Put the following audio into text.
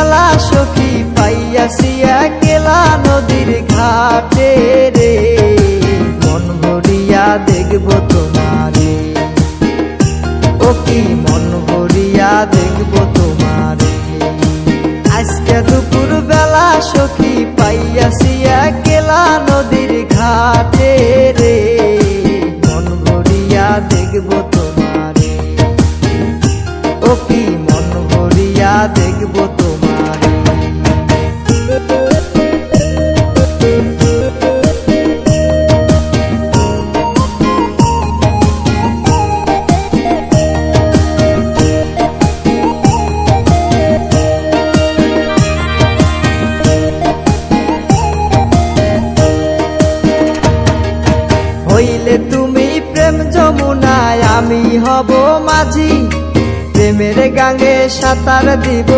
বেলা সখী পাইয়াছি একলা নদীর ঘাটে রে, মন ভরিয়া দেখব তোমারে, ও কি মন ভরিয়া দেখব তোমারে। আজকে দুপুর বেলা সখী পাইয়াছি একলা নদীর ঘাটে রে, মন ভরিয়া দেখব তোমারে, ও কি মন ভরিয়া দেখব তোমারে। হইলে তুমি প্রেম যমুনায় আমি হব মাঝি, প্রেমের গাঙ্গে সাঁতার দিব